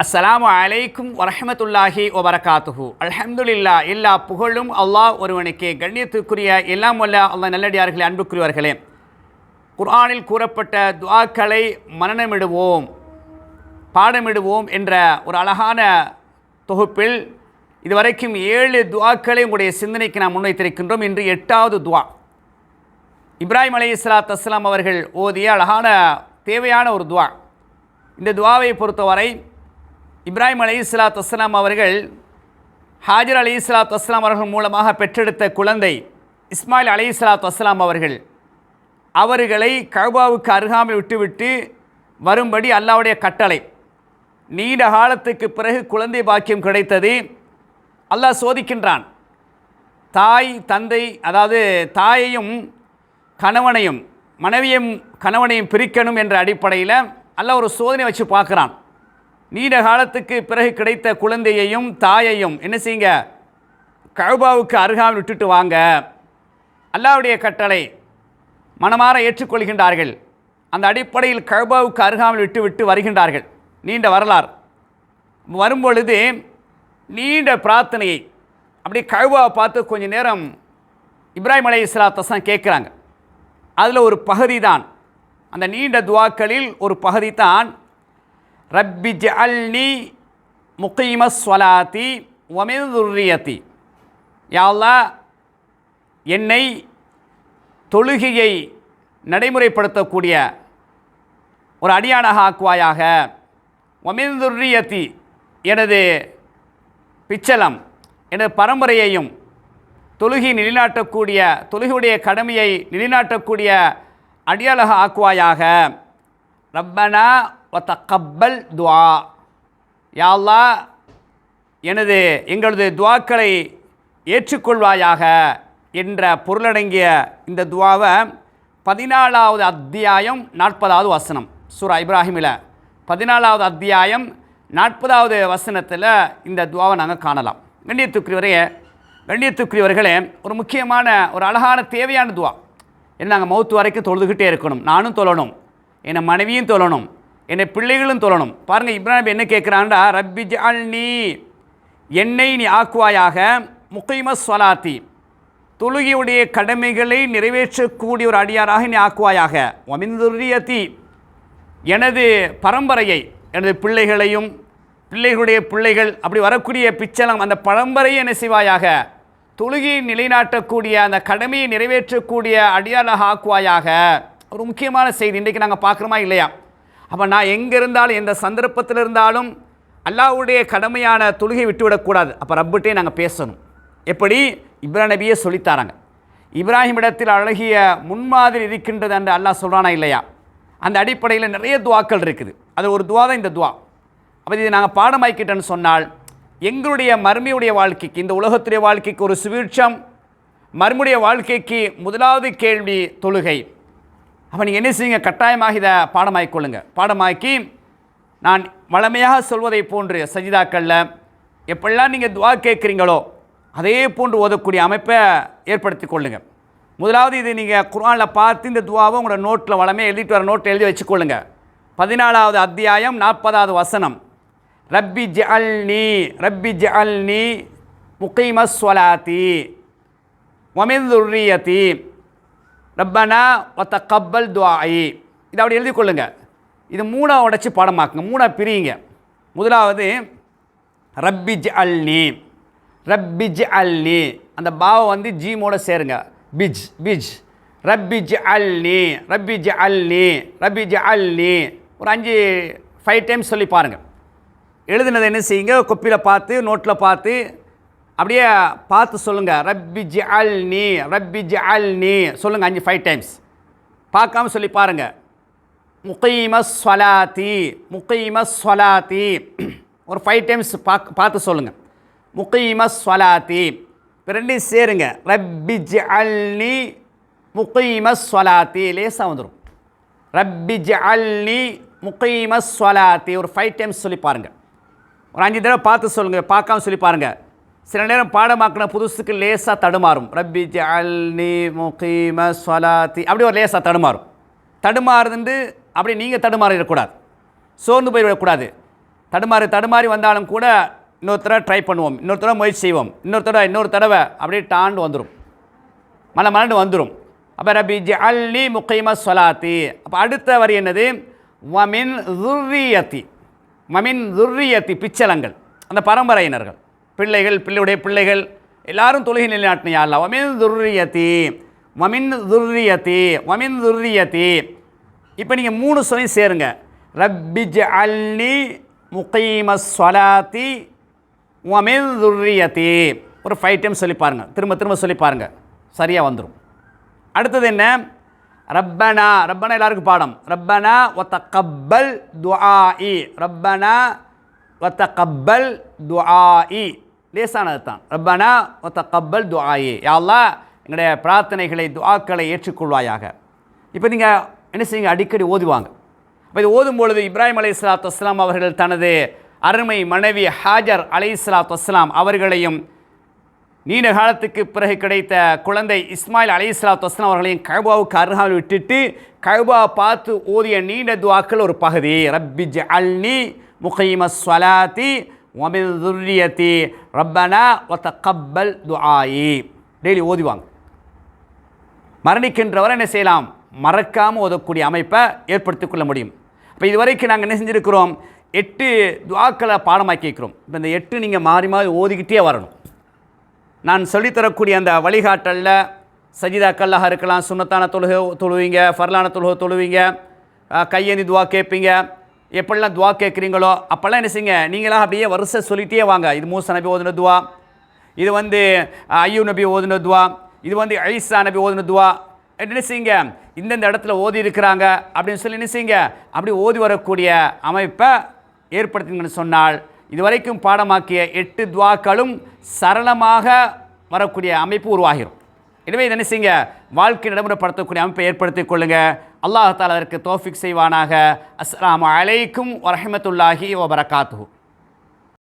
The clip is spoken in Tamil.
அஸ்ஸலாமு அலைக்கும் வரஹ்மத்துல்லாஹி வபரகாத்துஹு. அல்ஹம்துலில்லாஹ், எல்லா புகழும் அல்லாஹ் ஒருவனுக்கே. கண்ணியத்துக்குரிய எல்லாம் வல்ல அல்லாஹ் நல்லடியார்களே, அன்புக்குரியவர்களே, குர்ஆனில் கூறப்பட்ட துஆக்களை மனனமிடுவோம், பாடமிடுவோம் என்ற ஒரு அழகான தொகுப்பில் இதுவரைக்கும் 7 துஆக்களை உங்களுடைய சிந்தனைக்கு நாம் முன்வைத்திருக்கின்றோம். இன்று 8வது துஆ. இப்ராஹிம் அலைஹிஸ்ஸலாத்து வஸ்ஸலாம் அவர்கள் ஓதிய அழகான தேவையான ஒரு துஆ. இந்த துஆவை பொறுத்தவரை இப்ராஹிம் அலைஹிஸ்ஸலாத்து வஸ்ஸலாம் அவர்கள் ஹாஜர் அலைஹிஸ்ஸலாத்து வஸ்ஸலாம் அவர்கள் மூலமாக பெற்றெடுத்த குழந்தை இஸ்மாயில் அலைஹிஸ்ஸலாத்து வஸ்ஸலாம் அவர்களை கஅபாவுக்கு அருகாமை விட்டுவிட்டு வரும்படி அல்லாஹ்வுடைய கட்டளை. நீண்ட காலத்துக்கு பிறகு குழந்தை பாக்கியம் கிடைத்தது. அல்லாஹ் சோதிக்கின்றான். தாய் தந்தை, அதாவது தாயையும் கணவனையும் மனைவியும் கணவனையும் பிரிக்கணும் என்ற அடிப்படையில் அல்லாஹ் ஒரு சோதனை வச்சு பார்க்குறான். நீண்ட காலத்துக்கு பிறகு கிடைத்த குழந்தையையும் தாயையும் என்ன செய்யுங்க, கஅபாவுக்கு அருகாமல் விட்டுட்டு வாங்க. அல்லாஹ்வுடைய கட்டளை மனமாற ஏற்றுக்கொள்கின்றார்கள். அந்த அடிப்படையில் கஅபாவுக்கு அருகாமல் விட்டு வருகின்றார்கள். நீண்ட வரலாறு. வரும்பொழுது நீண்ட பிரார்த்தனையை அப்படியே கஅபாவை பார்த்து கொஞ்ச நேரம் இப்ராஹிம் அலைஹிஸ்ஸலாத்து வஸ்ஸலாம் கேட்குறாங்க. அதில் ஒரு பகுதி தான், அந்த நீண்ட துஆக்களில் ஒரு பகுதி தான், ரப்பி ஜஅல்னி முகீமஸ் ஸலாத்தி வ மின் ذُرِّيَّتِي. யா அல்லாஹ், என்னை தொழுகையை நடைமுறைப்படுத்தக்கூடிய ஒரு அடியானாக ஆக்குவாயாக. வ மின் ذُرِّيَّتِي, எனது பிச்சலம் எனது பரம்பரையையும் தொழுகை நிலைநாட்டக்கூடிய, தொழுகையுடைய கடமையை நிலைநாட்டக்கூடிய அடியாளாக ஆக்குவாயாக. ரப்பனா வ தக்கப்பல் துஆ. யா அல்லாஹ், எங்களது துஆக்களை ஏற்றுக்கொள்வாயாக என்ற பொருளடங்கிய இந்த துஆவை 14வது அத்தியாயம் 40வது வசனம் சூரா இப்ராஹிமில் 14வது அத்தியாயம் 40வது வசனத்தில் இந்த துஆவை நாங்கள் காணலாம். கண்ணியத்துக்குரியவர்களே, ஒரு முக்கியமான ஒரு அழகான தேவையான துஆ. என்ன, நாங்கள் மௌத்து வரைக்கும் தொழுதுகிட்டே இருக்கணும். நானும் தொழணும், என்னை மனைவியும் தொழணும், என்னை பிள்ளைகளும் தொழணும். பாருங்கள், இப்ராஹிம் என்ன கேட்குறான்டா, ரப்பி ஜஅல்னி, என்னை நீ ஆக்குவாயாக, முகீமஸ் ஸலாத்தி, தொழுகையுடைய கடமைகளை நிறைவேற்றக்கூடிய ஒரு அடியாராக நீ ஆக்குவாயாக. வ மின் ذُرِّيَّتِي, எனது பரம்பரையை, எனது பிள்ளைகளையும் பிள்ளைகளுடைய பிள்ளைகள், அப்படி வரக்கூடிய பிச்சலம், அந்த பரம்பரையை என்ன செய்வாயாக, தொழுகையை நிலைநாட்டக்கூடிய அந்த கடமையை நிறைவேற்றக்கூடிய அடியாளாக ஆக்குவாயாக. ஒரு முக்கியமான செய்தி இன்றைக்கு நாங்கள் பார்க்குறோமா இல்லையா? அப்போ நான் எங்கே இருந்தாலும், எந்த சந்தர்ப்பத்தில் இருந்தாலும் அல்லாஹ்வுடைய கடமையான தொழுகை விட்டுவிடக்கூடாது. அப்போ ரப்பிட்டே நாங்கள் பேசணும். எப்படி? இப்ராஹிம் நபியே சொல்லித்தாராங்க. இப்ராஹிமிடத்தில் அழகிய முன்மாதிரி இருக்கின்றது என்று அல்லாஹ் சொல்கிறானா இல்லையா? அந்த அடிப்படையில் நிறைய துஆக்கள் இருக்குது. அது ஒரு துஆ தான் இந்த துஆ. அப்போ இதை நாங்கள் பாடமாக்கிட்டேன்னு சொன்னால், எங்களுடைய மறுமையுடைய வாழ்க்கைக்கு, இந்த உலகத்துடைய வாழ்க்கைக்கு ஒரு சுவீட்சம், மறுமையுடைய வாழ்க்கைக்கு முதலாவது கேள்வி தொழுகை. அப்போ நீங்கள் என்ன செய்யுங்க, கட்டாயமாக இதை பாடமாக்கிக்கொள்ளுங்க. பாடமாக்கி நான் வளமையாக சொல்வதை போன்று சஜிதாக்களில் எப்பெல்லாம் நீங்கள் துஆ கேட்குறீங்களோ அதே போன்று ஓதக்கூடிய அமைப்பை ஏற்படுத்தி கொள்ளுங்க. முதலாவது இது நீங்கள் குர்ஆனில் பார்த்து இந்த துஆவை உங்களோட நோட்டில் வளமையாக எழுதிட்டு வர நோட்டில் எழுதி வச்சுக்கொள்ளுங்க. 14வது அத்தியாயம் 40வது வசனம், ரப்பி ஜஅல்னி முகீமஸ் ஸலாத்தி வ மின் ذُرِّيَّتِي ரப்பனா வ தக்கப்பல் துஆஇ. இதை அப்படி எழுதி கொள்ளுங்க. இது 3ஆக உடைச்சி பாடமாக்குங்க, 3ஆக பிரியுங்க. முதலாவது ரப்பி ஜஅல்னி, அந்த பாவை வந்து ஜீமோட சேருங்க, பிஜ். ரப்பி ஜஅல்னி ஒரு 5 டைம்ஸ் சொல்லி பாருங்கள். எழுதுனதை என்ன செய்யுங்க, கொப்பியில் பார்த்து நோட்டில் பார்த்து அப்படியே பார்த்து சொல்லுங்கள். ரப்பி ஜஅல்னி சொல்லுங்கள் 5 டைம்ஸ். பார்க்காம சொல்லி பாருங்கள். முகீமஸ் ஸலாத்தி ஒரு 5 டைம்ஸ் பார்த்து சொல்லுங்கள். முகீமஸ் ஸலாத்தி. இப்போ ரெண்டையும் சேருங்க. ரப்பி ஜஅல்னி முகீமஸ் ஸலாத்தி. லேசாக வந்துடும். ரப்பி ஜஅல்னி முகீமஸ் ஸலாத்தி ஒரு 5 டைம்ஸ் சொல்லி பாருங்கள். ஒரு 5 தடவை பார்த்து சொல்லுங்கள், பார்க்காம சொல்லி பாருங்கள். சில நேரம் பாடமாக்கின புதுசுக்கு லேசாக தடுமாறும். ரப்பி ஜஅல்னி முகீமஸ் ஸலாத்தி அப்படி ஒரு லேசாக தடுமாறுதுண்டு அப்படி நீங்கள் தடுமாறிடக்கூடாது, சோர்ந்து போயிடக்கூடாது. தடுமாறி வந்தாலும் கூட இன்னொரு தடவை ட்ரை பண்ணுவோம், இன்னொரு தடவை முயற்சி செய்வோம், இன்னொரு தடவை அப்படியே டாண்டு வந்துடும், மலண்டு வந்துடும். அப்போ ரப்பி ஜஅல்னி முகீமஸ் ஸலாத்தி. அப்போ அடுத்த வரி என்னது? வமின் துர்ரியத்தி, பிச்சலங்கள், அந்த பரம்பரையினர்கள், பிள்ளையுடைய பிள்ளைகள் எல்லாரும் தொழுகை நிலைநாட்டின யா அல்லாஹ். வமின் துர்ரியத்தி. இப்போ நீங்கள் 3 சொல்லி சேருங்க. ரப்பி ஜஅல்னி முகீமஸ் ஸலாத்தி வமின் துர்ரியத்தி. ஒரு 5 டைம் சொல்லி பாருங்கள், திரும்ப சொல்லி பாருங்கள், சரியாக வந்துடும். அடுத்தது என்ன? ரப்பனா எல்லாருக்கும் பாடம். ரப்பனா வதக்கப்பல் துஆஇ, லேசானது தான். ரப்பனா வதக்கப்பல் துஆஇ, யா அல்லாஹ் எங்களுடைய பிரார்த்தனைகளை துஆக்களை ஏற்றுக்கொள்வாயாக. இப்போ நீங்கள் என்ன செய்யுங்க, அடிக்கடி ஓதுவாங்க. அப்போ இது ஓதும் பொழுது இப்ராஹிம் அலைஹிஸ்ஸலாத்து வஸ்ஸலாம் அவர்கள் தனது அருமை மனைவி ஹாஜர் அலைஹிஸ்ஸலாத்து வஸ்ஸலாம் அவர்களையும் நீண்ட காலத்துக்கு பிறகு கிடைத்த குழந்தை இஸ்மாயில் அலைஹிஸ்ஸலாத்து வஸ்ஸலாம் அவர்களையும் கஅபாவுக்கு அருகாமல் விட்டுட்டு கஅபா பார்த்து ஓதிய நீண்ட துஆக்கள் ஒரு பகுதி. ரப்பி ஜஅல்னி முகீமஸ் ஸலாத்தி வமின் துர்ரியத்தி ரப்பனா வதக்கப்பல் துஆஇ. டெய்லி ஓதிவாங்க. மரணிக்கின்றவரை என்ன செய்யலாம்? மறக்காமல் ஓதக்கூடிய அமைப்பை ஏற்படுத்திக் கொள்ள முடியும். இப்போ இதுவரைக்கும் நாங்கள் என்ன செஞ்சுருக்கிறோம்? 8 துஆக்களை பாடமாக்கி வைக்கிறோம். இப்போ இந்த 8 நீங்கள் மாறி ஓதிக்கிட்டே வரணும். நான் சொல்லித்தரக்கூடிய அந்த வழிகாட்டலில் சஜிதாக்கல்லாக இருக்கலாம், சுன்னத்தான தொழுவீங்க, ஃபர்லான தொழுவீங்க, கையேந்தி துவா கேட்பீங்க. எப்படிலாம் துவா கேட்குறீங்களோ அப்போல்லாம் என்ன செய்யுங்க, நீங்களாம் அப்படியே வரிசை சொல்லிகிட்டே வாங்க. இது மூசா நபி ஓதுன துவா, இது வந்து ஐயூப் நபி ஓதுன துவா, இது வந்து ஈசா நபி ஓதுன துவா. என்ன செய்யுங்க, இந்தந்த இடத்துல ஓதி இருக்கிறாங்க அப்படின்னு சொல்லி என்ன செய்யுங்க, அப்படி ஓதி வரக்கூடிய அமைப்பை ஏற்படுத்துங்கன்னு சொன்னால் இதுவரைக்கும் பாடமாக்கிய 8 துவாக்களும் சரளமாக வரக்கூடிய அமைப்பு உருவாகிடும். எனவே இதை என்ன செய்யுங்க, வாழ்க்கை நடைமுறைப்படுத்தக்கூடிய அமைப்பை ஏற்படுத்திக் கொள்ளுங்க. அல்லாஹ் தஆலா அதற்கு தௌஃபீக் செய்வானாக. அஸ்ஸலாமு அலைக்கும் வரஹ்மத்துல்லாஹி வபரகாத்துஹு.